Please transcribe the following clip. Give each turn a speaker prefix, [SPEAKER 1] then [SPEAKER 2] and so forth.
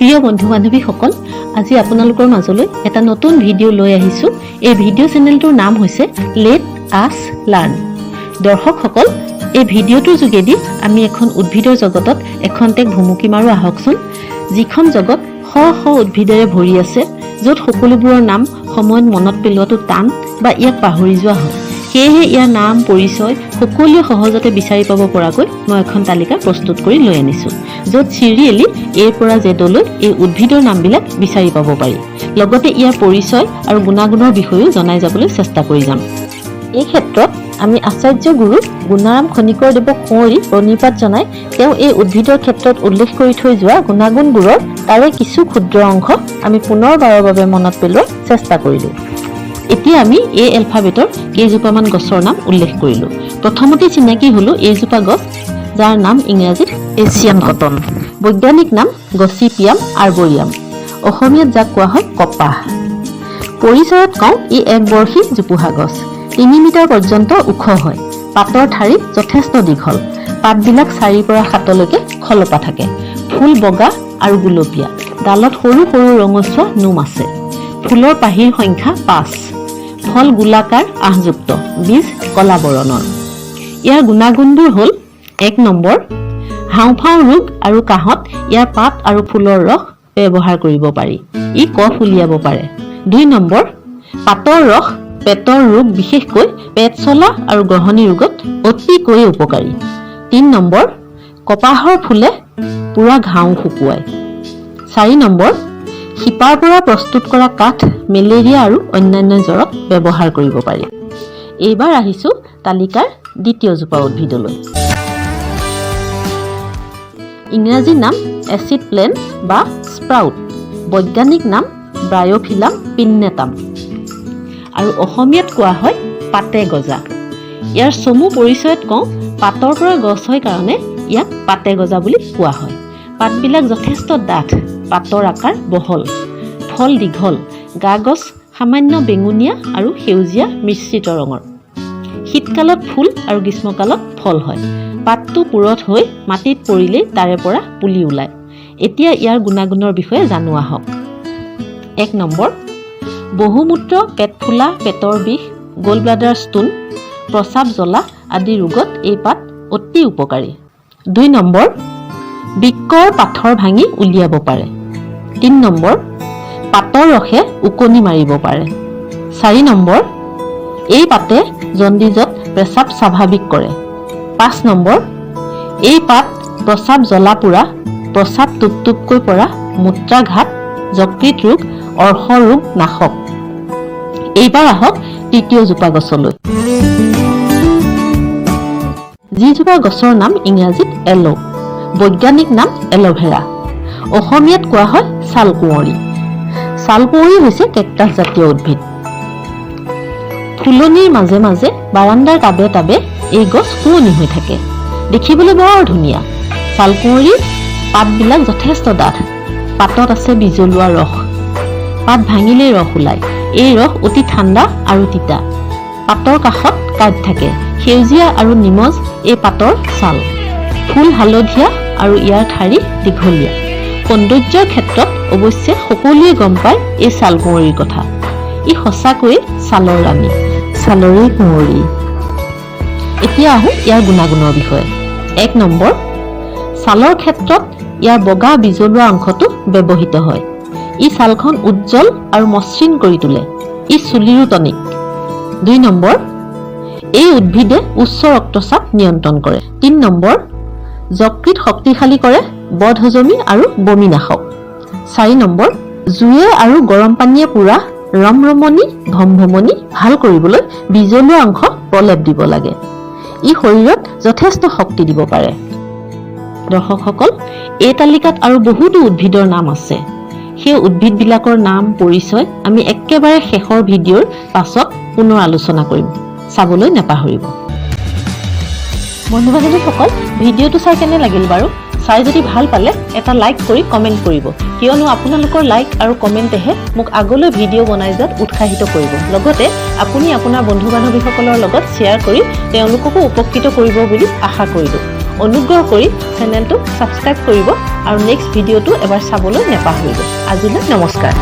[SPEAKER 1] প্ৰিয় বন্ধু বান্ধৱীসকল, আজি আপোনালোকৰ মাজলৈ এটা নতুন ভিডিঅ' লৈ আহিছো। এই ভিডিঅ' চেনেলটোৰ নাম হৈছে লেট আছ লাৰ্ণ। দৰ্শকসকল, এই ভিডিঅ'টোৰ যোগেদি আমি এখন উদ্ভিদৰ জগতত এখন্তেক ভুমুকি মাৰো আহকচোন, যিখন জগত শ শ উদ্ভিদেৰে ভৰি আছে, য'ত সকলোবোৰৰ নাম সময়ত মনত পেলোৱাটো টান বা ইয়াক পাহৰি যোৱা হয়। সেয়েহে ইয়াৰ নাম পৰিচয় সকলোৱে সহজতে বিচাৰি পাব পৰাকৈ মই এখন তালিকা প্ৰস্তুত কৰি লৈ আনিছোঁ, য'ত চিৰিয়েলি এৰ পৰা জেডলৈ এই উদ্ভিদৰ নামবিলাক বিচাৰি পাব পাৰি। লগতে ইয়াৰ পৰিচয় আৰু গুণাগুণৰ বিষয়েও জনাই যাবলৈ চেষ্টা কৰি যাম। এই ক্ষেত্ৰত আমি আচাৰ্য গুৰু গুণাৰাম খনিকৰ দেৱক সোঁৱৰি প্ৰণিপাত জনাই তেওঁ এই উদ্ভিদৰ ক্ষেত্ৰত উল্লেখ কৰি থৈ যোৱা গুণাগুণবোৰৰ তাৰে কিছু ক্ষুদ্ৰ অংশ আমি পুনৰবাৰৰ বাবে মনত পেলোৱাৰ চেষ্টা কৰিলোঁ। এতিয়া আমি এই এলফাবেটৰ কেইজোপামান গছৰ নাম উল্লেখ কৰিলোঁ। প্ৰথমতে চিনাকি হ'লো এইজোপা গছ, যাৰ নাম ইংৰাজীত এছিয়ান কটন, বৈজ্ঞানিক নাম গছিপিয়াম আৰ্বৰিয়াম, অসমীয়াত যাক কোৱা হয় কপাহ। পৰিচয়ত কওঁ, ই একবৰ্ষী জোপোহা গছ, 3 মিটাৰ পৰ্যন্ত ওখ হয়, পাতৰ ঠাৰি যথেষ্ট দীঘল, পাতবিলাক 4 পৰা 7লৈকে খলপা থাকে, ফুল বগা আৰু গুলপীয়া, ডালত সৰু সৰু ৰঙচুৱা নোম আছে, ফুলৰ পাহিৰ সংখ্যা 5, ফল গোলাকাৰ আহযুক্ত, বীজ কলা বৰণৰ। ইয়াৰ গুণাগুণবোৰ হ'ল: 1 নম্বৰ, হাওঁফাওঁ ৰোগ আৰু কাহত ইয়াৰ পাত আৰু ফুলৰ ৰস ব্যৱহাৰ কৰিব পাৰি, ই কফ উলিয়াব পাৰে। 2 নম্বৰ, পাতৰ ৰস পেটৰ ৰোগ, বিশেষকৈ পেট চলা আৰু গ্ৰহণী ৰোগত অতিকৈ উপকাৰী। 3 নম্বৰ, কপাহৰ ফুলে পুৰা ঘাওঁ শুকুৱায়। 4 নম্বৰ, শিপাৰ পৰা প্ৰস্তুত কৰা কাঠ মেলেৰিয়া আৰু অন্যান্য জ্বৰত ব্যৱহাৰ কৰিব পাৰি। এইবাৰ আহিছোঁ তালিকাৰ দ্বিতীয়জোপা উদ্ভিদলৈ। ইংৰাজী নাম এচিড প্লেন বা স্প্ৰাউট, বৈজ্ঞানিক নাম ব্ৰায়'ফিলাম পিন্নেটাম, আৰু অসমীয়াত কোৱা হয় পাতে গজা। ইয়াৰ চমু পৰিচয়ত কওঁ, পাতৰ পৰা গছ হয় কাৰণে ইয়াক পাতে গজা বুলি কোৱা হয়। পাতবিলাক যথেষ্ট ডাঠ, পাতৰ আকাৰ বহল, ফল দীঘল, গা গছ সামান্য বেঙুনীয়া আৰু সেউজীয়া মিশ্ৰিত ৰঙৰ। শীতকালত ফুল আৰু গ্ৰীষ্মকালত ফল হয়। পাতটো পুৰঠ হৈ মাটিত পৰিলেই তাৰে পৰা পুলি ওলায়। এতিয়া ইয়াৰ গুণাগুণৰ বিষয়ে জানো আহক। 1 নম্বৰ, বহুমূত্ৰ, পেট ফুলা, পেটৰ বিষ, গ'ল ব্লাডাৰ ষ্টোন, প্ৰস্ৰাৱ জ্বলা আদি ৰোগত এই পাত অতি উপকাৰী। 2 নম্বৰ, বৃক্কৰ পাথৰ ভাঙি উলিয়াব পাৰে। 3 নম্বৰ, পাতৰ ৰসে ওকণি মাৰিব পাৰে। 4 নম্বৰ, এই পাতে জণ্ডিজত পেচাব স্বাভাৱিক কৰে। 5 নম্বৰ, এই পাত প্ৰস্ৰাৱ জ্বলা পোৰা, প্ৰস্ৰাৱ টুপটুপকৈ পৰা, মূত্ৰাঘাত, যকৃত ৰোগ, অৰ্শ ৰোগ নাশক। এইবাৰ আহক তৃতীয়জোপা গছলৈ। যিজোপা গছৰ নাম ইংৰাজীত এলো, বৈজ্ঞানিক নাম এল'ভেৰা, অসমীয়াত কোৱা হয় ছালকুঁৱৰী। ছালকুঁৱৰী হৈছে কেকটাছ জাতীয় উদ্ভিদ। ফুলনিৰ মাজে মাজে বাৰাণ্ডাৰ টাবে টাবে এই গছ শুৱনি হৈ থাকে, দেখিবলৈ বৰ ধুনীয়া। ছালকুঁৱৰীৰ পাতবিলাক যথেষ্ট ডাঠ, পাতত আছে বিজলুৱা ৰস, পাত ভাঙিলেই ৰস ওলায়। এই ৰস অতি ঠাণ্ডা আৰু তিতা। পাতৰ কাষত কাঁইট থাকে, সেউজীয়া আৰু নিমজ এই পাতৰ ছাল, ফুল হালধীয়া আৰু ইয়াৰ ঠাৰি দীঘলীয়া। সৌন্দৰ্যৰ ক্ষেত্ৰত অৱশ্যে সকলোৱে গম পায় এই ছালকুঁৱৰীৰ কথা। ই সঁচাকৈয়ে ছালৰ ৰাণী, ছালৰে কুঁৱৰী। এতিয়া আহোঁ ইয়াৰ গুণাগুণৰ বিষয়ে। 1 নম্বৰ, ছালৰ ক্ষেত্ৰত ইয়াৰ বগা বিজলুৱা অংশটো ব্যৱহৃত হয়। ই ছালখন উজ্জ্বল আৰু মসৃণ কৰি তোলে। ই চুলিৰো টনিক। 2 নম্বৰ, এই উদ্ভিদে উচ্চ ৰক্তচাপ নিয়ন্ত্ৰণ কৰে। 3 নম্বৰ, যকৃত শক্তিশালী কৰে, বদহজমী আৰু বমিনাশক। 4 নম্বৰ, জুয়ে আৰু গৰম পানীয়ে পোৰা ৰমৰমনি ভমভমনি ভাল কৰিবলৈ বিজলুৱা অংশ প্ৰলেপ দিব লাগে। ই শৰীৰত যথেষ্ট শক্তি দিব পাৰে। দৰ্শকসকল, এই তালিকাত আৰু বহুতো উদ্ভিদৰ নাম আছে। সেই উদ্ভিদবিলাকৰ নাম পৰিচয় আমি একেবাৰে শেষৰ ভিডিঅ'ৰ পাছত পুনৰ আলোচনা কৰিম, চাবলৈ নাপাহৰিব। বন্ধু বান্ধৱীসকল, ভিডিঅ'টো চাই কেনে লাগিল বাৰু? চাই যদি ভাল পালে এটা লাইক কৰি কমেণ্ট কৰিব, কিয়নো আপোনালোকৰ লাইক আৰু কমেণ্টেহে মোক আগলৈ ভিডিঅ' বনাই যোৱাত উৎসাহিত কৰিব। লগতে আপুনি আপোনাৰ বন্ধু বান্ধৱীসকলৰ লগত শ্বেয়াৰ কৰি তেওঁলোককো উপকৃত কৰিব বুলি আশা কৰিলোঁ। অনুগ্ৰহ কৰি চেনেলটো ছাবস্ক্ৰাইব কৰিব আৰু নেক্সট ভিডিঅ'টো এবাৰ চাবলৈ নাপাহৰিব। আজিলৈ নমস্কাৰ।